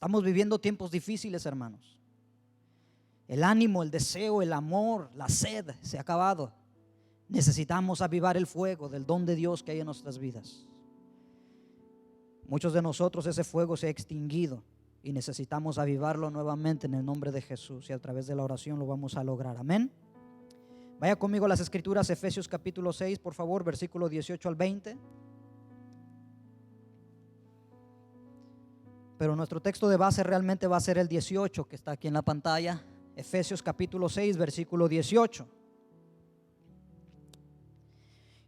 Estamos viviendo tiempos difíciles, hermanos. El ánimo, el deseo, el amor, la sed se ha acabado. Necesitamos avivar el fuego del don de Dios que hay en nuestras vidas. Muchos de nosotros ese fuego se ha extinguido y necesitamos avivarlo nuevamente en el nombre de Jesús, y a través de la oración lo vamos a lograr. Amén. Vaya conmigo a las escrituras, Efesios capítulo 6, por favor, versículo 18 al 20. Pero nuestro texto de base realmente va a ser el 18 que está aquí en la pantalla. Efesios capítulo 6, versículo 18.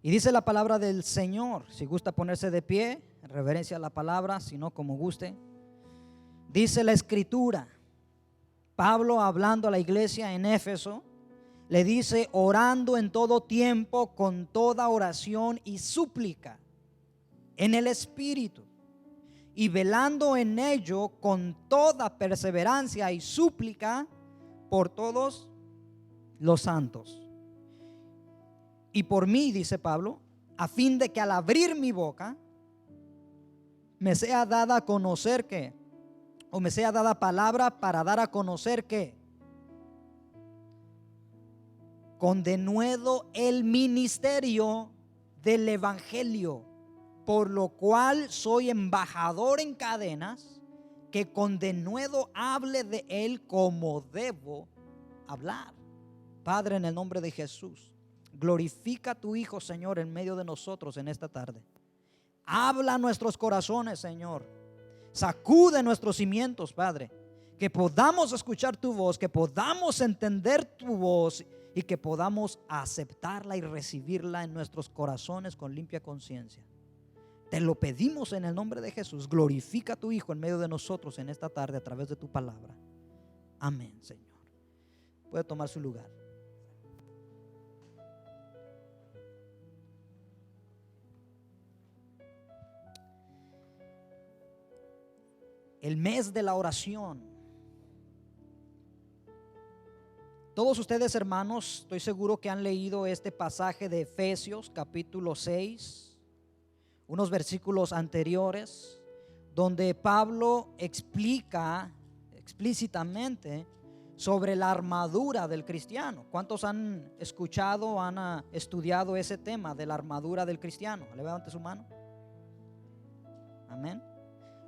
Y dice la palabra del Señor, si gusta ponerse de pie, en reverencia a la palabra, si no, como guste. Dice la escritura, Pablo hablando a la iglesia en Éfeso, le dice: orando en todo tiempo con toda oración y súplica en el Espíritu, y velando en ello con toda perseverancia y súplica por todos los santos. Y por mí, dice Pablo, a fin de que al abrir mi boca me sea dada a conocer que, o me sea dada palabra para dar a conocer que, con denuedo el ministerio del evangelio, por lo cual soy embajador en cadenas, que con denuedo hable de él como debo hablar. Padre, en el nombre de Jesús, glorifica a tu Hijo, Señor, en medio de nosotros en esta tarde. Habla a nuestros corazones, Señor. Sacude nuestros cimientos, Padre. Que podamos escuchar tu voz, que podamos entender tu voz y que podamos aceptarla y recibirla en nuestros corazones con limpia conciencia. Te lo pedimos en el nombre de Jesús. Glorifica a tu Hijo en medio de nosotros en esta tarde a través de tu palabra. Amén, Señor. Puede tomar su lugar. El mes de la oración. Todos ustedes, hermanos, estoy seguro que han leído este pasaje de Efesios capítulo 6, unos versículos anteriores, donde Pablo explica explícitamente sobre la armadura del cristiano. ¿Cuántos han escuchado, han estudiado ese tema de la armadura del cristiano? Levante su mano. Amén.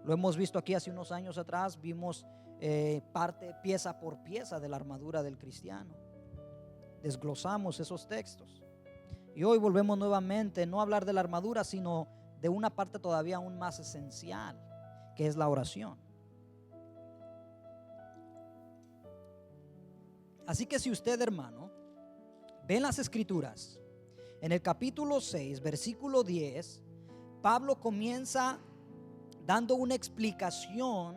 Lo hemos visto aquí hace unos años atrás. Vimos pieza por pieza de la armadura del cristiano. Desglosamos esos textos. Y hoy volvemos nuevamente no a hablar de la armadura, sino de una parte todavía aún más esencial, que es la oración. Así que si usted, hermano, ve en las escrituras, en el capítulo 6, versículo 10, Pablo comienza dando una explicación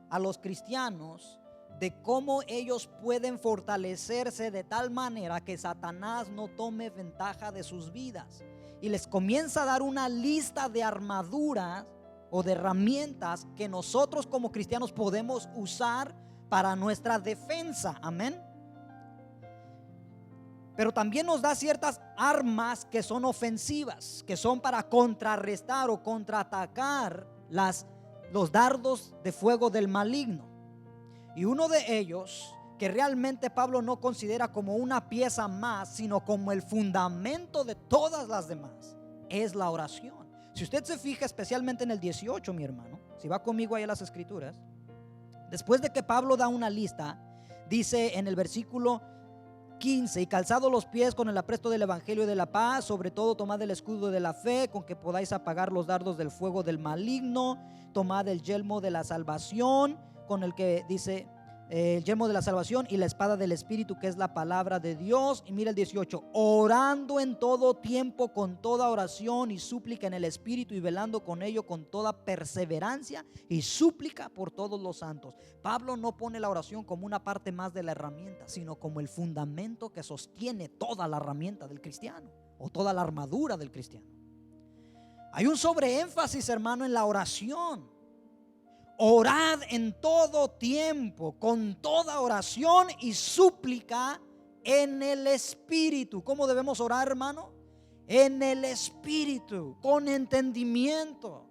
a los cristianos de cómo ellos pueden fortalecerse de tal manera que Satanás no tome ventaja de sus vidas. Y les comienza a dar una lista de armaduras o de herramientas que nosotros como cristianos podemos usar para nuestra defensa. Amén. Pero también nos da ciertas armas que son ofensivas, que son para contrarrestar o contraatacar los dardos de fuego del maligno. Y uno de ellos, que realmente Pablo no considera como una pieza más, sino como el fundamento de todas las demás, es la oración. Si usted se fija especialmente en el 18, mi hermano, si va conmigo ahí a las escrituras, después de que Pablo da una lista, dice en el versículo 15: y calzado los pies con el apresto del evangelio de la paz, sobre todo tomad el escudo de la fe, con que podáis apagar los dardos del fuego del maligno. Tomad el yelmo de la salvación, con el que dice el yelmo de la salvación, y la espada del Espíritu, que es la palabra de Dios. Y mira el 18: orando en todo tiempo con toda oración y súplica en el Espíritu, y velando con ello con toda perseverancia y súplica por todos los santos. Pablo no pone la oración como una parte más de la herramienta, sino como el fundamento que sostiene toda la herramienta del cristiano, o toda la armadura del cristiano. Hay un sobreénfasis, hermano, en la oración. Orad en todo tiempo, con toda oración y súplica en el Espíritu. ¿Cómo debemos orar, hermano? En el Espíritu, con entendimiento.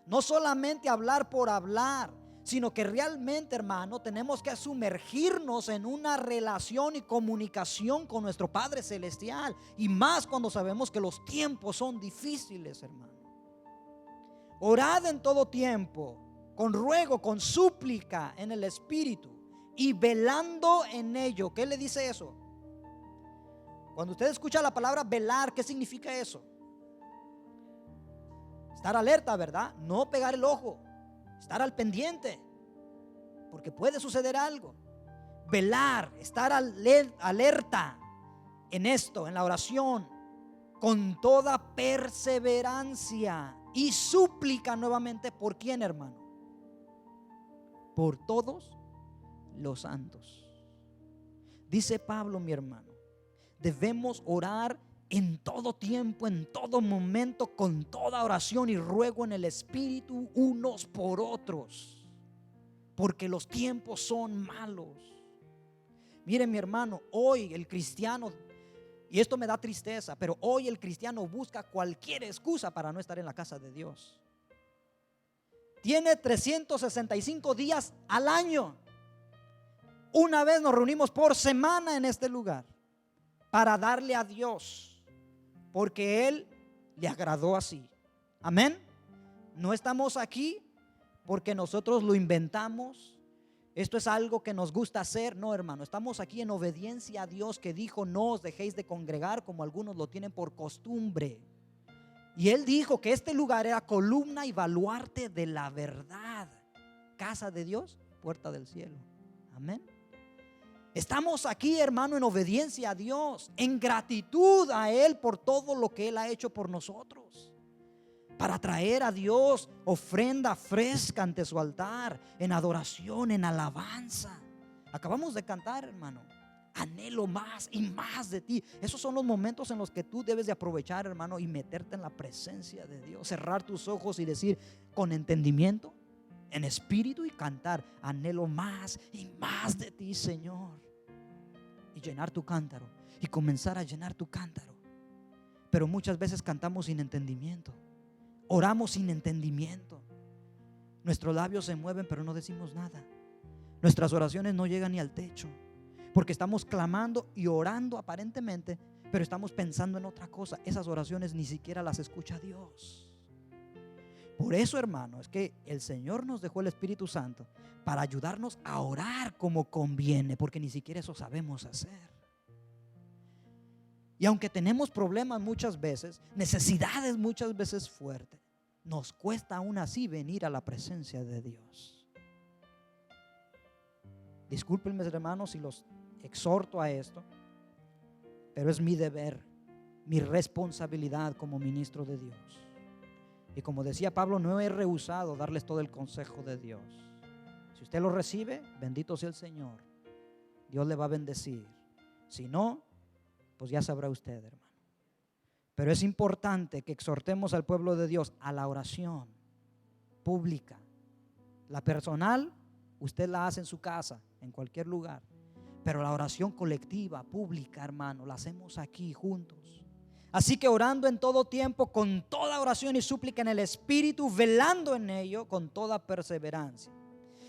No solamente hablar por hablar, sino que realmente, hermano, tenemos que sumergirnos en una relación y comunicación con nuestro Padre Celestial, y más cuando sabemos que los tiempos son difíciles, hermano. Orad en todo tiempo, con ruego, con súplica en el Espíritu, y velando en ello. ¿Qué le dice eso? Cuando usted escucha la palabra velar, ¿qué significa eso? Estar alerta, ¿verdad? No pegar el ojo, estar al pendiente, porque puede suceder algo. Velar, estar alerta en esto, en la oración, con toda perseverancia y súplica nuevamente. ¿Por quién, hermano? Por todos los santos. Dice Pablo, mi hermano, debemos orar en todo tiempo, en todo momento, con toda oración y ruego en el Espíritu, unos por otros, porque los tiempos son malos. Mire, mi hermano, hoy el cristiano, y esto me da tristeza, pero hoy el cristiano busca cualquier excusa para no estar en la casa de Dios. Tiene 365 días al año. Una vez nos reunimos por semana en este lugar para darle a Dios, porque Él le agradó así. Amén. No estamos aquí porque nosotros lo inventamos. Esto es algo que nos gusta hacer. No, hermano, estamos aquí en obediencia a Dios, que dijo: no os dejéis de congregar como algunos lo tienen por costumbre. Y Él dijo que este lugar era columna y baluarte de la verdad. Casa de Dios, puerta del cielo. Amén. Estamos aquí, hermano, en obediencia a Dios, en gratitud a Él por todo lo que Él ha hecho por nosotros, para traer a Dios ofrenda fresca ante su altar, en adoración, en alabanza. Acabamos de cantar, hermano, anhelo más y más de ti. Esos son los momentos en los que tú debes de aprovechar, hermano, y meterte en la presencia de Dios, cerrar tus ojos y decir con entendimiento, en espíritu, y cantar: anhelo más y más de ti, Señor. Y llenar tu cántaro, y comenzar a llenar tu cántaro. Pero muchas veces cantamos sin entendimiento, oramos sin entendimiento. Nuestros labios se mueven, pero no decimos nada. Nuestras oraciones no llegan ni al techo, porque estamos clamando y orando aparentemente, pero estamos pensando en otra cosa. Esas oraciones ni siquiera las escucha Dios. Por eso, hermano, es que el Señor nos dejó el Espíritu Santo para ayudarnos a orar como conviene, porque ni siquiera eso sabemos hacer. Y aunque tenemos problemas muchas veces, necesidades muchas veces fuertes, nos cuesta aún así venir a la presencia de Dios. Discúlpenme, hermanos, si los exhorto a esto, pero es mi deber, mi responsabilidad como ministro de Dios. Y como decía Pablo, no he rehusado darles todo el consejo de Dios. Si usted lo recibe, bendito sea el Señor, Dios le va a bendecir. Si no, pues ya sabrá usted, hermano. Pero es importante que exhortemos al pueblo de Dios a la oración pública. La personal, usted la hace en su casa, en cualquier lugar. Pero la oración colectiva, pública, hermano, la hacemos aquí juntos. Así que orando en todo tiempo, con toda oración y súplica en el Espíritu, velando en ello con toda perseverancia.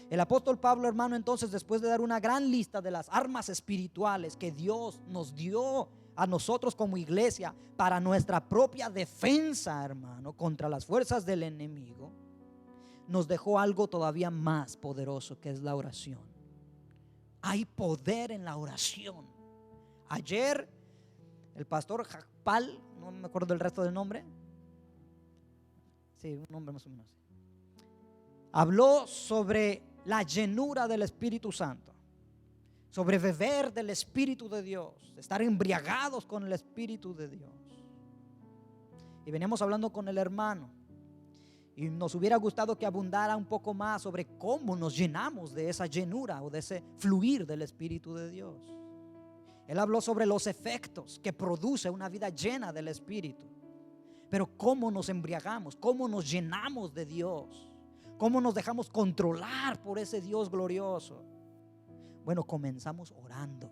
El apóstol Pablo, hermano, entonces, después de dar una gran lista de las armas espirituales que Dios nos dio a nosotros como iglesia para nuestra propia defensa, hermano, contra las fuerzas del enemigo, nos dejó algo todavía más poderoso, que es la oración. Hay poder en la oración. Ayer el pastor Jakpal, no me acuerdo del resto del nombre, sí, un nombre más o menos, habló sobre la llenura del Espíritu Santo, sobre beber del Espíritu de Dios, estar embriagados con el Espíritu de Dios. Y veníamos hablando con el hermano, y nos hubiera gustado que abundara un poco más sobre cómo nos llenamos de esa llenura o de ese fluir del Espíritu de Dios. Él habló sobre los efectos que produce una vida llena del Espíritu. Pero cómo nos embriagamos, cómo nos llenamos de Dios, cómo nos dejamos controlar por ese Dios glorioso. Bueno, comenzamos orando,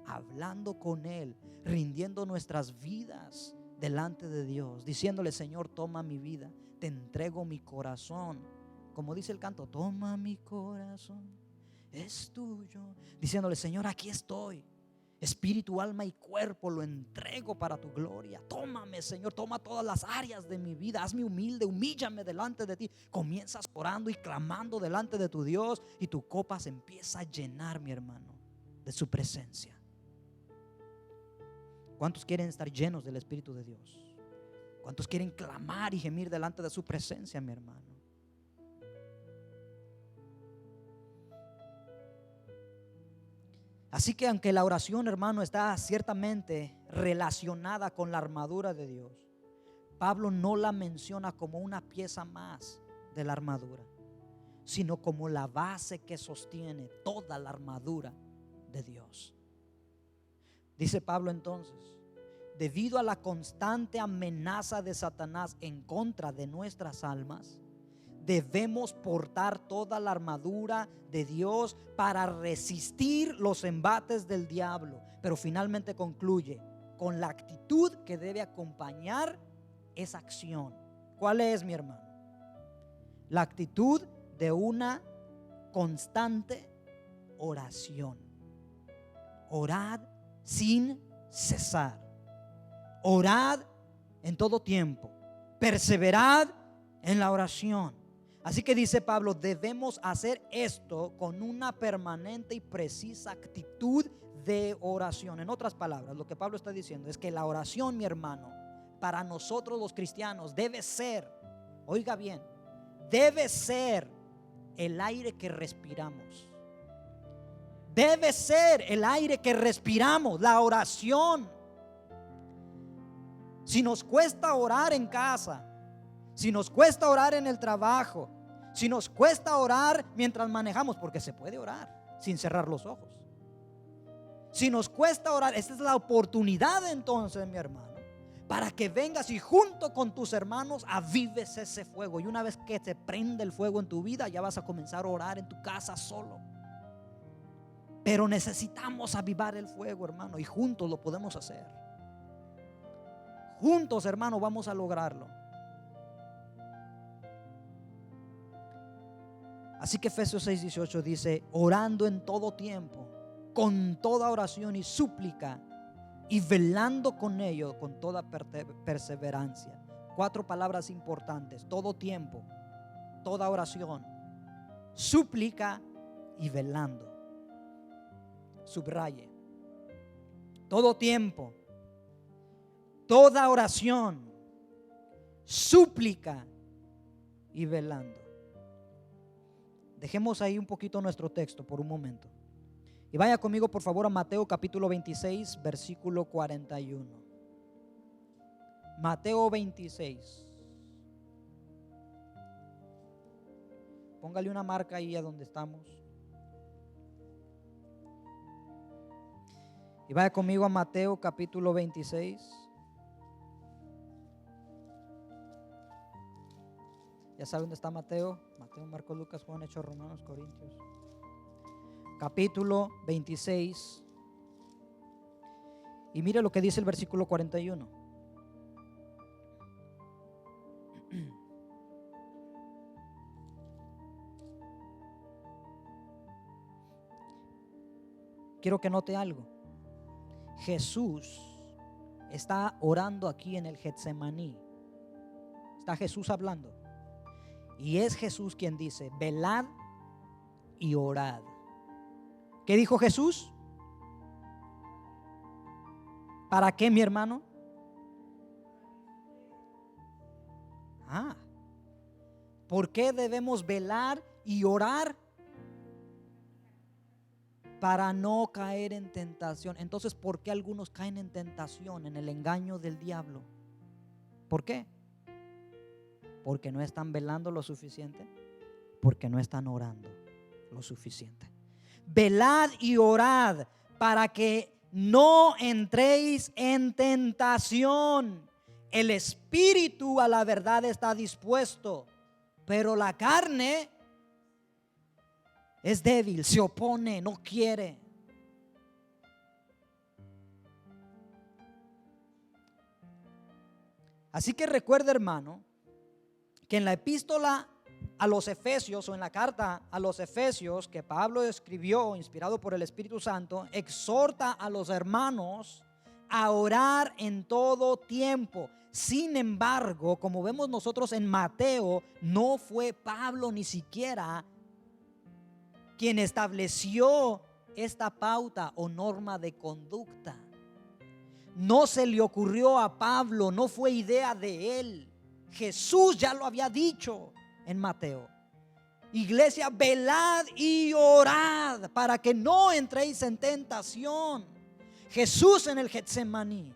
hablando con Él, rindiendo nuestras vidas delante de Dios, diciéndole: Señor, toma mi vida, te entrego mi corazón, como dice el canto, toma mi corazón, es tuyo, diciéndole: Señor, aquí estoy, espíritu, alma y cuerpo lo entrego para tu gloria. Tómame, Señor, toma todas las áreas de mi vida, hazme humilde, humíllame delante de ti. Comienzas orando y clamando delante de tu Dios, y tu copa se empieza a llenar, mi hermano, de su presencia. ¿Cuántos quieren estar llenos del Espíritu de Dios? ¿Cuántos quieren clamar y gemir delante de su presencia, mi hermano? Así que aunque la oración, hermano, está ciertamente relacionada con la armadura de Dios, Pablo no la menciona como una pieza más de la armadura, sino como la base que sostiene toda la armadura de Dios. Dice Pablo entonces: debido a la constante amenaza de Satanás en contra de nuestras almas, debemos portar toda la armadura de Dios para resistir los embates del diablo. Pero finalmente concluye con la actitud que debe acompañar esa acción. ¿Cuál es, mi hermano? La actitud de una constante oración. Orad sin cesar. Orad en todo tiempo. Perseverad en la oración. Así que dice Pablo, debemos hacer esto con una permanente y precisa actitud de oración. En otras palabras, lo que Pablo está diciendo es que la oración, mi hermano, para nosotros los cristianos debe ser, oiga bien, debe ser el aire que respiramos. Debe ser el aire que respiramos, la oración. Si nos cuesta orar en casa, si nos cuesta orar en el trabajo, si nos cuesta orar mientras manejamos, porque se puede orar sin cerrar los ojos. Si nos cuesta orar, esta es la oportunidad entonces, mi hermano, para que vengas y junto con tus hermanos avives ese fuego. Y una vez que se prende el fuego en tu vida, ya vas a comenzar a orar en tu casa solo. Pero necesitamos avivar el fuego, hermano, y juntos lo podemos hacer. Juntos, hermano, vamos a lograrlo. Así que Efesios 6:18 dice: orando en todo tiempo, con toda oración y súplica, y velando con ello con toda perseverancia. 4 palabras importantes: todo tiempo, toda oración, súplica y velando. Subraye: todo tiempo, toda oración, súplica y velando. Dejemos ahí un poquito nuestro texto por un momento. Y vaya conmigo por favor a Mateo capítulo 26, versículo 41. Mateo 26. Póngale una marca ahí a donde estamos. Y vaya conmigo a Mateo capítulo 26. Ya saben dónde está Mateo. Mateo, Marcos, Lucas, Juan, Hechos, Romanos, Corintios. Capítulo 26. Y mire lo que dice el versículo 41. Quiero que note algo. Jesús está orando aquí en el Getsemaní. Está Jesús hablando. Y es Jesús quien dice: velad y orad. ¿Qué dijo Jesús? ¿Para qué, mi hermano? ¿Por qué debemos velar y orar? Para no caer en tentación. Entonces, ¿por qué algunos caen en tentación, en el engaño del diablo? ¿Por qué? Porque no están velando lo suficiente, porque no están orando lo suficiente. Velad y orad para que no entréis en tentación. El espíritu a la verdad está dispuesto, pero la carne es débil, se opone, no quiere. Así que recuerda, hermano, que en la epístola a los Efesios, o en la carta a los Efesios que Pablo escribió, inspirado por el Espíritu Santo, exhorta a los hermanos a orar en todo tiempo. Sin embargo, como vemos nosotros en Mateo, no fue Pablo ni siquiera quien estableció esta pauta o norma de conducta. No se le ocurrió a Pablo, no fue idea de él. Jesús ya lo había dicho en Mateo. Iglesia, velad y orad para que no entréis en tentación. Jesús en el Getsemaní.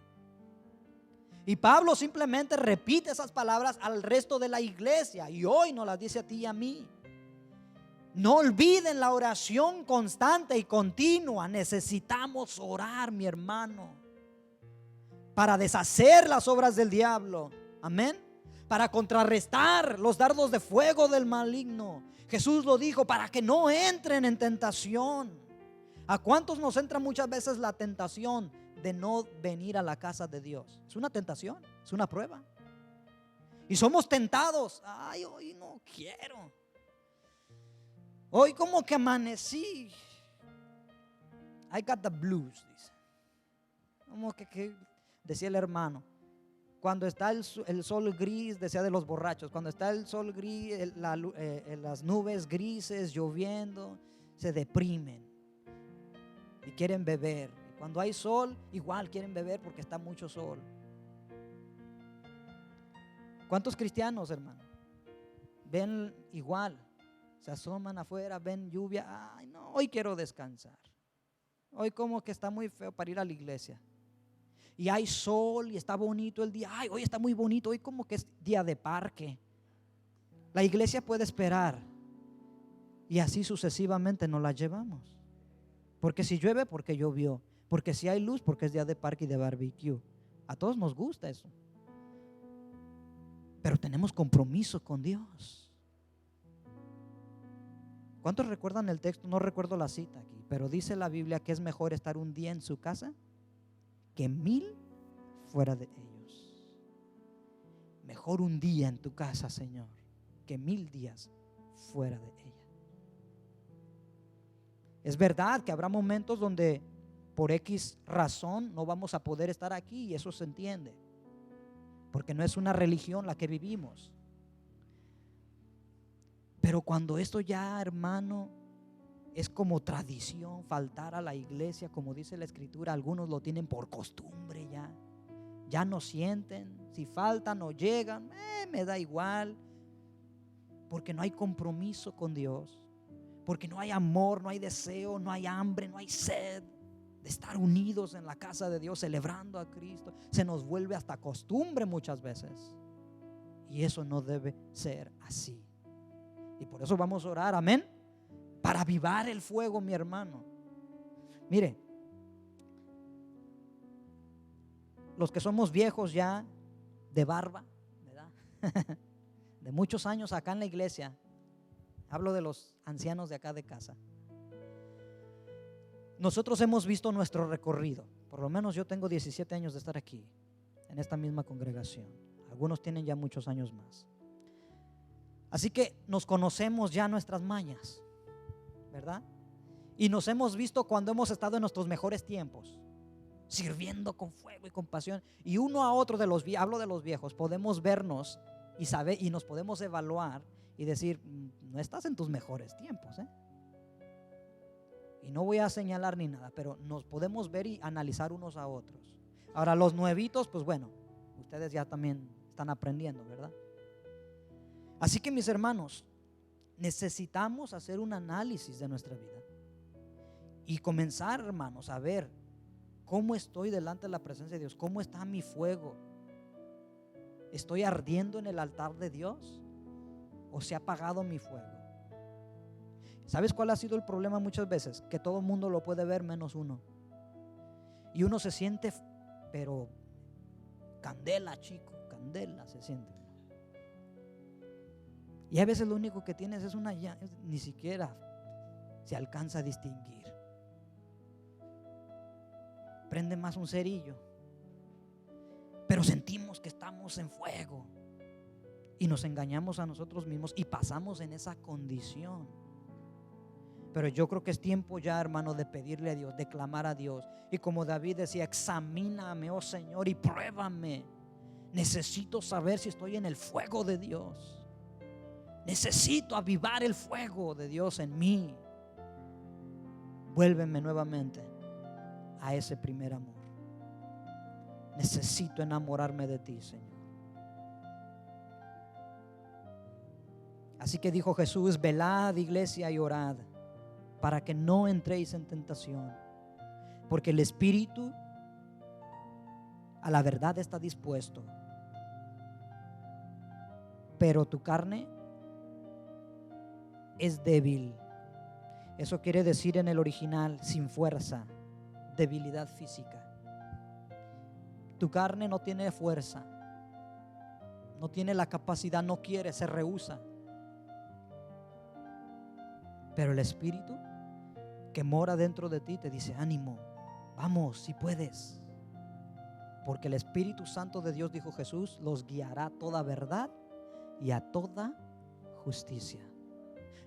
Y Pablo simplemente repite esas palabras al resto de la iglesia, y hoy nos las dice a ti y a mí. No olviden la oración constante y continua. Necesitamos orar, mi hermano, para deshacer las obras del diablo. Amén. Para contrarrestar los dardos de fuego del maligno. Jesús lo dijo, para que no entren en tentación. ¿A cuántos nos entra muchas veces la tentación de no venir a la casa de Dios? Es una tentación, es una prueba. Y somos tentados. Ay, hoy no quiero. Hoy como que amanecí. I got the blues, dice. Como que decía el hermano. Cuando está el sol gris, decía de los borrachos, cuando está el sol gris, las nubes grises lloviendo, se deprimen y quieren beber. Y cuando hay sol, igual quieren beber porque está mucho sol. ¿Cuántos cristianos, hermano, ven igual? Se asoman afuera, ven lluvia. Ay, no, hoy quiero descansar. Hoy como que está muy feo para ir a la iglesia. Y hay sol y está bonito el día. Ay, hoy está muy bonito. Hoy como que es día de parque. La iglesia puede esperar. Y así sucesivamente nos la llevamos. Porque si llueve, porque llovió. Porque si hay luz, porque es día de parque y de barbecue. A todos nos gusta eso. Pero tenemos compromiso con Dios. ¿Cuántos recuerdan el texto? No recuerdo la cita aquí, pero dice la Biblia que es mejor estar un día en su casa que 1000 fuera de ellos. Mejor un día en tu casa, Señor, que 1000 días fuera de ella. Es verdad que habrá momentos donde por X razón no vamos a poder estar aquí, y eso se entiende, porque no es una religión la que vivimos. Pero cuando esto ya, hermano, es como tradición faltar a la iglesia, como dice la escritura, algunos lo tienen por costumbre ya. Ya no sienten, si faltan o llegan, me da igual. Porque no hay compromiso con Dios. Porque no hay amor, no hay deseo, no hay hambre, no hay sed de estar unidos en la casa de Dios, celebrando a Cristo. Se nos vuelve hasta costumbre muchas veces. Y eso no debe ser así. Y por eso vamos a orar, amén, para avivar el fuego, mi hermano. Mire, los que somos viejos ya, de barba, ¿verdad? De muchos años acá en la iglesia, hablo de los ancianos de acá de casa. Nosotros hemos visto nuestro recorrido. Por lo menos yo tengo 17 años de estar aquí, en esta misma congregación. Algunos tienen ya muchos años más. Así que nos conocemos ya nuestras mañas, ¿verdad? Y nos hemos visto cuando hemos estado en nuestros mejores tiempos, sirviendo con fuego y con pasión. Y uno a otro hablo de los viejos, podemos vernos y saber, y nos podemos evaluar y decir, no estás en tus mejores tiempos, ¿eh? Y no voy a señalar ni nada, pero nos podemos ver y analizar unos a otros. Ahora los nuevitos, pues bueno, ustedes ya también están aprendiendo, ¿verdad? Así que mis hermanos, necesitamos hacer un análisis de nuestra vida y comenzar, hermanos, a ver cómo estoy delante de la presencia de Dios, cómo está mi fuego. ¿Estoy ardiendo en el altar de Dios o se ha apagado mi fuego? ¿Sabes cuál ha sido el problema muchas veces? Que todo el mundo lo puede ver menos uno. Y uno se siente, pero candela, chico, candela se siente. Y a veces lo único que tienes es una llama, ni siquiera se alcanza a distinguir. Prende más un cerillo, pero sentimos que estamos en fuego. Y nos engañamos a nosotros mismos y pasamos en esa condición. Pero yo creo que es tiempo ya, hermano, de pedirle a Dios, de clamar a Dios. Y como David decía, examíname, oh Señor, y pruébame. Necesito saber si estoy en el fuego de Dios. Necesito avivar el fuego de Dios en mí. Vuélveme nuevamente a ese primer amor. Necesito enamorarme de ti, Señor. Así que dijo Jesús: velad, iglesia, y orad, para que no entréis en tentación, porque el espíritu a la verdad está dispuesto, pero tu carne es débil. Eso quiere decir en el original sin fuerza, debilidad física. Tu carne no tiene fuerza, no tiene la capacidad, no quiere, se rehúsa. Pero el espíritu que mora dentro de ti te dice: ánimo, vamos, si puedes. Porque el Espíritu Santo de Dios, dijo Jesús, los guiará a toda verdad y a toda justicia.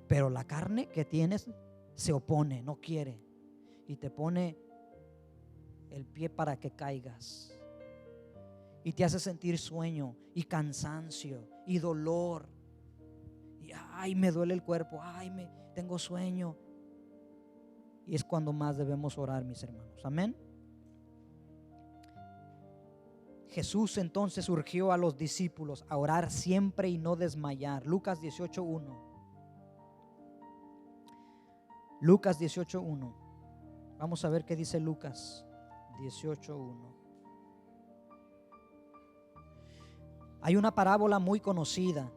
Pero la carne que tienes se opone, no quiere, y te pone el pie para que caigas, y te hace sentir sueño y cansancio y dolor. Y ay, me duele el cuerpo, ay, tengo sueño. Y es cuando más debemos orar, mis hermanos. Amén. Jesús entonces urgió a los discípulos a orar siempre y no desmayar. Lucas 18:1. Lucas 18:1. Vamos a ver qué dice Lucas 18:1. Hay una parábola muy conocida.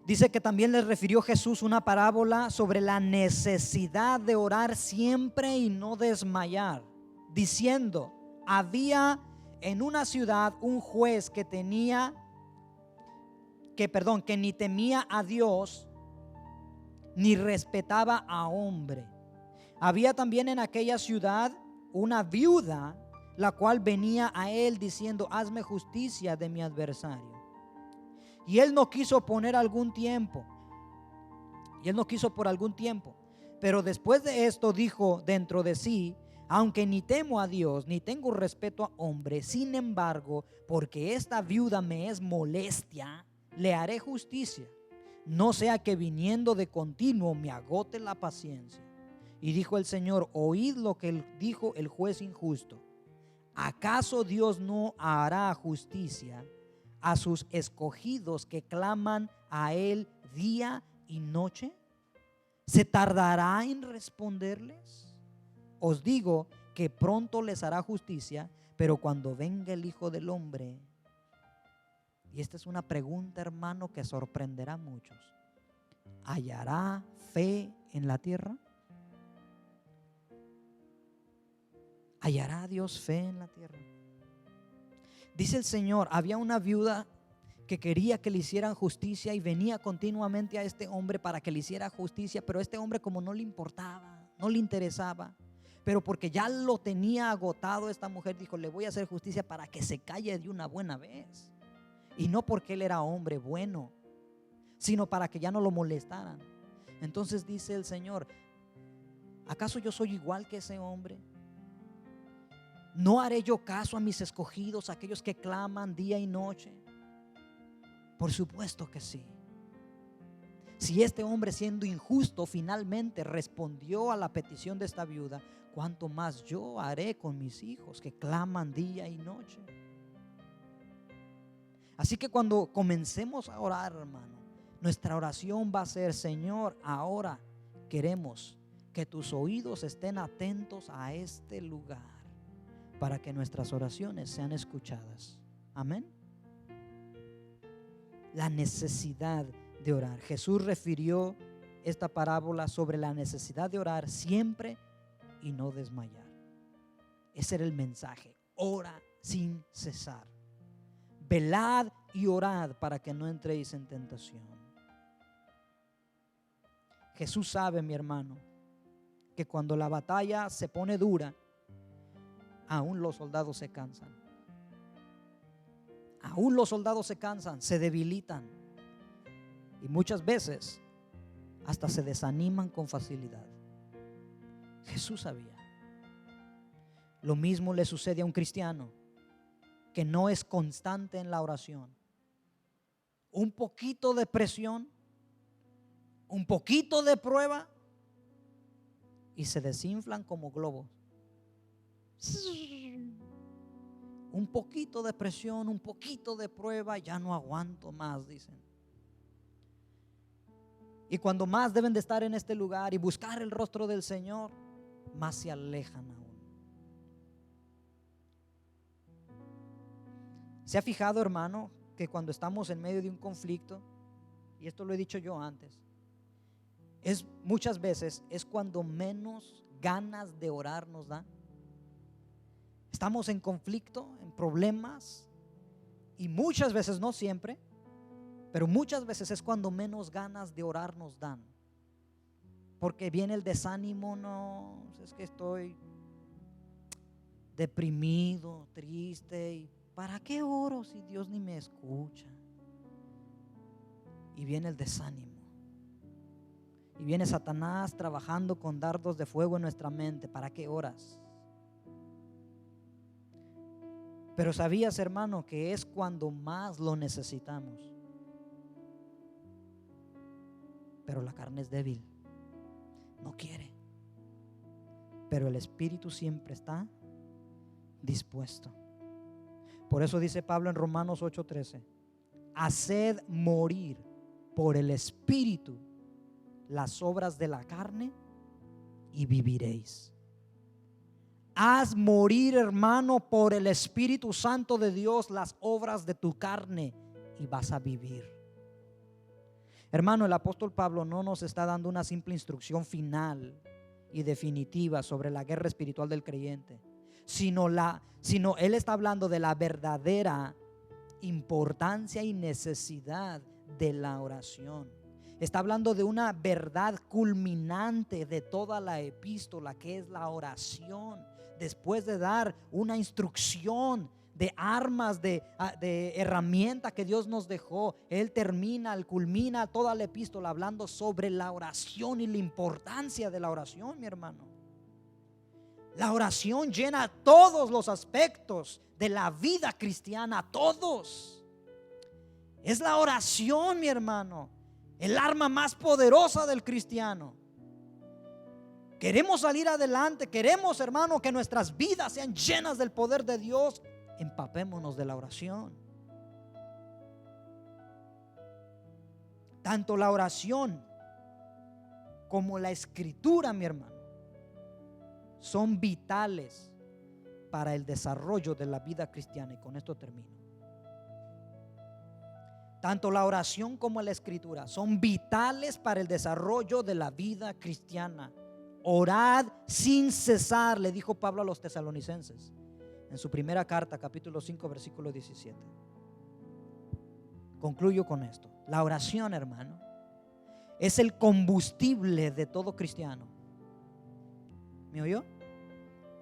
Dice que también les refirió Jesús una parábola sobre la necesidad de orar siempre y no desmayar, diciendo: había en una ciudad un juez que ni temía a Dios ni respetaba a hombre. Había también en aquella ciudad una viuda, la cual venía a él diciendo: hazme justicia de mi adversario. Y él no quiso por algún tiempo. Pero después de esto dijo dentro de sí: aunque ni temo a Dios ni tengo respeto a hombre, sin embargo, porque esta viuda me es molestia, le haré justicia, no sea que viniendo de continuo me agote la paciencia. Y dijo el Señor: oíd lo que dijo el juez injusto. ¿Acaso Dios no hará justicia a sus escogidos que claman a Él día y noche? ¿Se tardará en responderles? Os digo que pronto les hará justicia, pero cuando venga el Hijo del Hombre. Y esta es una pregunta, hermano, que sorprenderá a muchos: ¿hallará fe en la tierra? ¿Hallará Dios fe en la tierra? Dice el Señor: había una viuda que quería que le hicieran justicia y venía continuamente a este hombre para que le hiciera justicia, pero este hombre, como no le importaba, no le interesaba, pero porque ya lo tenía agotado, esta mujer dijo: le voy a hacer justicia para que se calle de una buena vez. Y no porque él era hombre bueno, sino para que ya no lo molestaran. Entonces dice el Señor: ¿acaso yo soy igual que ese hombre? ¿No haré yo caso a mis escogidos, aquellos que claman día y noche? Por supuesto que sí. Si este hombre, siendo injusto, finalmente respondió a la petición de esta viuda, ¿cuánto más yo haré con mis hijos que claman día y noche? Así que cuando comencemos a orar, hermano, nuestra oración va a ser: Señor, ahora queremos que tus oídos estén atentos a este lugar para que nuestras oraciones sean escuchadas. Amén. La necesidad de orar. Jesús refirió esta parábola sobre la necesidad de orar siempre y no desmayar. Ese era el mensaje: ora sin cesar. Velad y orad para que no entréis en tentación. Jesús sabe, mi hermano, que cuando la batalla se pone dura, aún los soldados se cansan. Aún los soldados se cansan, se debilitan y muchas veces hasta se desaniman con facilidad. Jesús sabía. Lo mismo le sucede a un cristiano que no es constante en la oración. Un poquito de presión, un poquito de prueba y se desinflan como globos. Un poquito de presión, un poquito de prueba, ya no aguanto más, dicen. Y cuando más deben de estar en este lugar y buscar el rostro del Señor, más se alejan aún. ¿Se ha fijado, hermano, que cuando estamos en medio de un conflicto, y esto lo he dicho yo antes, muchas veces es cuando menos ganas de orar nos dan? Estamos en conflicto, en problemas, y muchas veces, no siempre, pero muchas veces es cuando menos ganas de orar nos dan, porque viene el desánimo. No, es que estoy deprimido, triste, y ¿para qué oro si Dios ni me escucha? Y viene el desánimo, y viene Satanás trabajando con dardos de fuego en nuestra mente. ¿Para qué oras? Pero ¿sabías, hermano, que es cuando más lo necesitamos? Pero la carne es débil, no quiere. Pero el Espíritu siempre está dispuesto. Por eso dice Pablo en Romanos 8:13: haced morir por el Espíritu las obras de la carne y viviréis. Haz morir, hermano, por el Espíritu Santo de Dios las obras de tu carne y vas a vivir. Hermano, el apóstol Pablo no nos está dando una simple instrucción final y definitiva sobre la guerra espiritual del creyente, sino él está hablando de la verdadera importancia y necesidad de la oración. Está hablando de una verdad culminante de toda la epístola, que es la oración. Después de dar una instrucción de armas, de herramienta que Dios nos dejó, él culmina toda la epístola hablando sobre la oración y la importancia de la oración, mi hermano. La oración llena todos los aspectos de la vida cristiana, todos. Es la oración, mi hermano, el arma más poderosa del cristiano. Queremos salir adelante, queremos, hermano, que nuestras vidas sean llenas del poder de Dios. Empapémonos de la oración. Tanto la oración como la escritura, mi hermano, son vitales para el desarrollo de la vida cristiana. Y con esto termino. Tanto la oración como la escritura son vitales para el desarrollo de la vida cristiana. Orad sin cesar, le dijo Pablo a los tesalonicenses en su primera carta, capítulo 5, versículo 17. Concluyo con esto. La oración, hermano, es el combustible de todo cristiano. ¿Me oyó?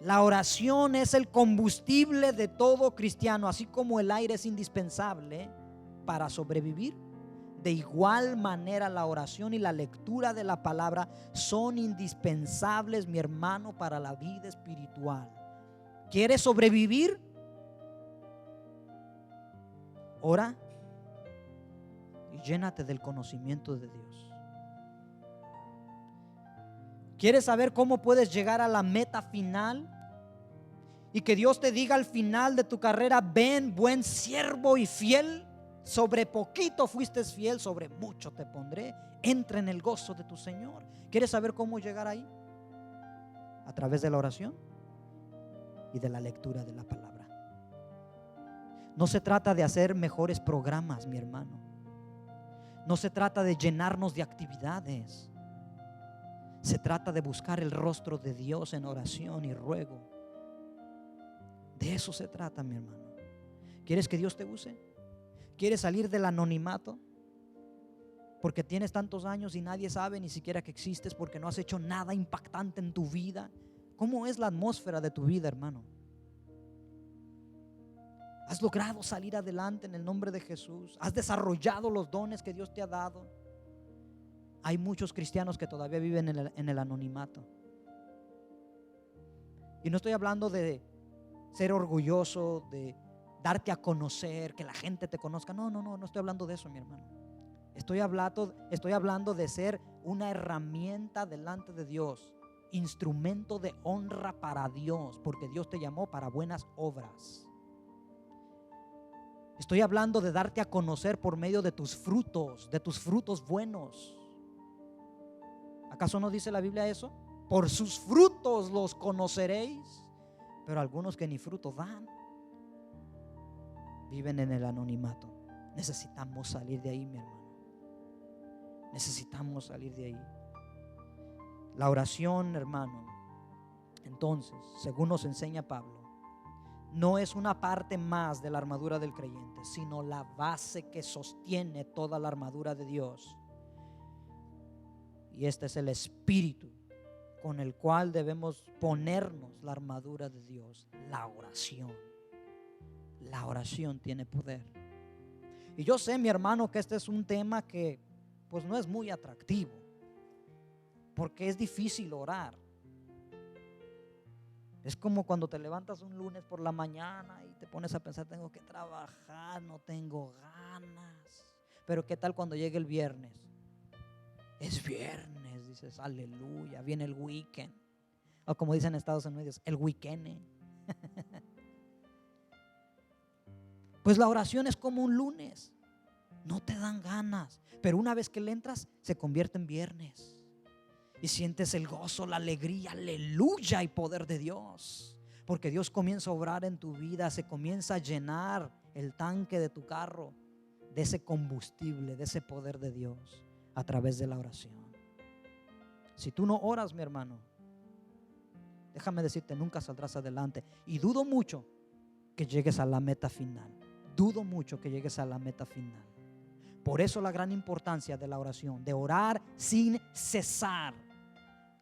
La oración es el combustible de todo cristiano. Así como el aire es indispensable para sobrevivir, de igual manera la oración y la lectura de la palabra son indispensables, mi hermano, para la vida espiritual. ¿Quieres sobrevivir? Ora y llénate del conocimiento de Dios. ¿Quieres saber cómo puedes llegar a la meta final? Y que Dios te diga al final de tu carrera: ven, buen siervo y fiel. Sobre poquito fuiste fiel, sobre mucho te pondré. Entra en el gozo de tu Señor. ¿Quieres saber cómo llegar ahí? A través de la oración y de la lectura de la palabra. No se trata de hacer mejores programas, mi hermano. No se trata de llenarnos de actividades. Se trata de buscar el rostro de Dios en oración y ruego. De eso se trata, mi hermano. ¿Quieres que Dios te use? ¿Quieres salir del anonimato? Porque tienes tantos años y nadie sabe ni siquiera que existes, porque no has hecho nada impactante en tu vida. ¿Cómo es la atmósfera de tu vida, hermano? Has logrado salir adelante en el nombre de Jesús. Has desarrollado los dones que Dios te ha dado. Hay muchos cristianos que todavía viven en el anonimato. Y no estoy hablando de ser orgulloso, de darte a conocer, que la gente te conozca. No estoy hablando de eso, mi hermano. Estoy hablando de ser una herramienta delante de Dios, instrumento de honra para Dios, porque Dios te llamó para buenas obras. Estoy hablando de darte a conocer por medio de tus frutos buenos. ¿Acaso no dice la Biblia eso? Por sus frutos los conoceréis. Pero algunos que ni fruto dan viven en el anonimato. Necesitamos salir de ahí, mi hermano. Necesitamos salir de ahí. La oración, hermano, entonces, según nos enseña Pablo, no es una parte más de la armadura del creyente, sino la base que sostiene toda la armadura de Dios. Y este es el espíritu con el cual debemos ponernos la armadura de Dios, la oración. La oración tiene poder. Y yo sé, mi hermano, que este es un tema que pues no es muy atractivo, porque es difícil orar. Es como cuando te levantas un lunes por la mañana y te pones a pensar, tengo que trabajar, no tengo ganas. Pero ¿qué tal cuando llegue el viernes? Es viernes, dices, aleluya, viene el weekend. O como dicen en Estados Unidos, el weekend. Pues la oración es como un lunes. No te dan ganas, pero una vez que le entras, se convierte en viernes. Y sientes el gozo, la alegría, aleluya y poder de Dios. Porque Dios comienza a obrar en tu vida, se comienza a llenar el tanque de tu carro de ese combustible, de ese poder de Dios a través de la oración. Si tú no oras, mi hermano, déjame decirte, nunca saldrás adelante. Y dudo mucho que llegues a la meta final. Dudo mucho que llegues a la meta final. Por eso la gran importancia de la oración, de orar sin cesar,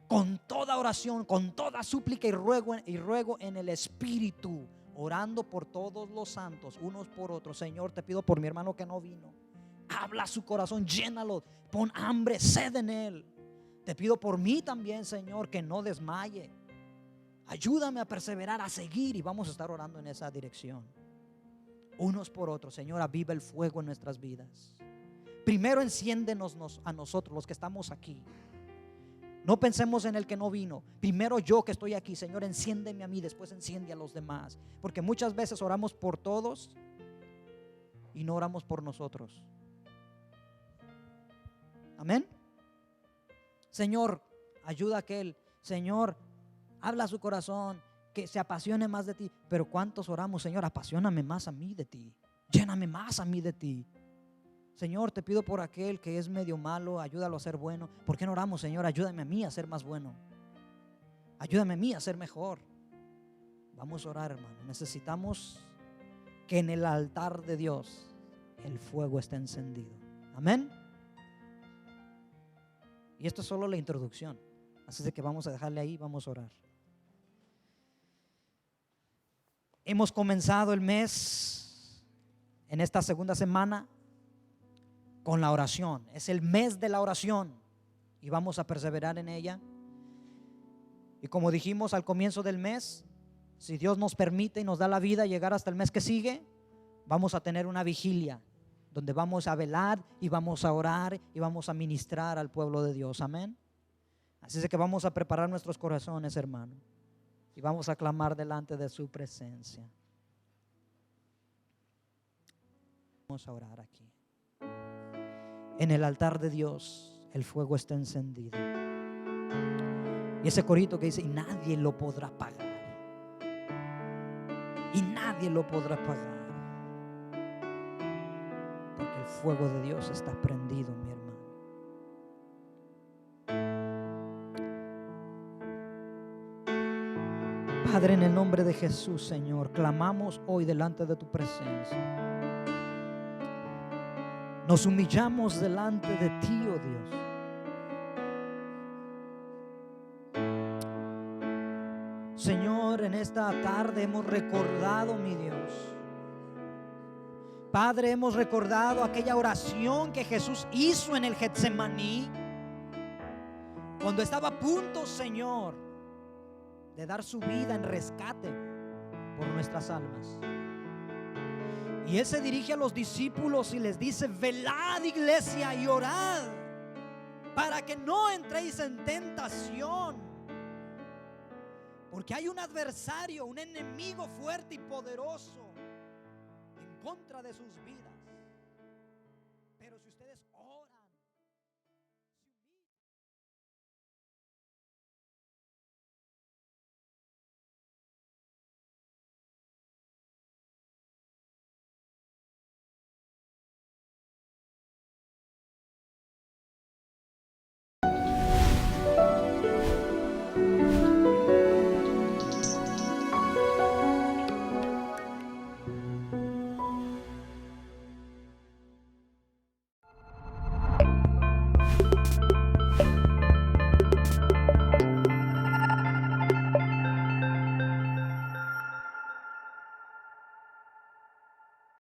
con toda oración, con toda súplica y ruego en el Espíritu, orando por todos los santos, unos por otros. Señor, te pido por mi hermano que no vino. Habla su corazón, llénalo, pon hambre, sed en él. Te pido por mí también, Señor, que no desmaye. Ayúdame a perseverar, a seguir, y vamos a estar orando en esa dirección. Unos por otros, Señor, aviva el fuego en nuestras vidas. Primero enciéndenos a nosotros, los que estamos aquí. No pensemos en el que no vino. Primero yo que estoy aquí, Señor, enciéndeme a mí, después enciende a los demás. Porque muchas veces oramos por todos y no oramos por nosotros. Amén. Señor, ayuda a aquel. Señor, habla a su corazón, que se apasione más de ti. Pero ¿cuántos oramos? Señor, apasioname más a mí de ti. Lléname más a mí de ti. Señor, te pido por aquel que es medio malo, ayúdalo a ser bueno. ¿Por qué no oramos, Señor? Ayúdame a mí a ser más bueno. Ayúdame a mí a ser mejor. Vamos a orar, hermano. Necesitamos que en el altar de Dios el fuego esté encendido. Amén. Y esto es solo la introducción. Así que vamos a dejarle ahí, vamos a orar. Hemos comenzado el mes en esta segunda semana con la oración. Es el mes de la oración y vamos a perseverar en ella. Y como dijimos al comienzo del mes, si Dios nos permite y nos da la vida llegar hasta el mes que sigue, vamos a tener una vigilia donde vamos a velar y vamos a orar y vamos a ministrar al pueblo de Dios. Amén. Así es que vamos a preparar nuestros corazones, hermano, y vamos a clamar delante de su presencia. Vamos a orar aquí. En el altar de Dios el fuego está encendido. Y ese corito que dice, y nadie lo podrá pagar. Y nadie lo podrá pagar. Porque el fuego de Dios está prendido, mi hermano. Padre, en el nombre de Jesús, Señor, clamamos hoy delante de tu presencia. Nos humillamos delante de ti, oh Dios. Señor, en esta tarde hemos recordado, mi Dios, Padre, hemos recordado aquella oración que Jesús hizo en el Getsemaní, cuando estaba a punto, Señor, de dar su vida en rescate por nuestras almas. Y Él se dirige a los discípulos y les dice: velad, iglesia, y orad para que no entréis en tentación, porque hay un adversario, un enemigo fuerte y poderoso en contra de sus vidas.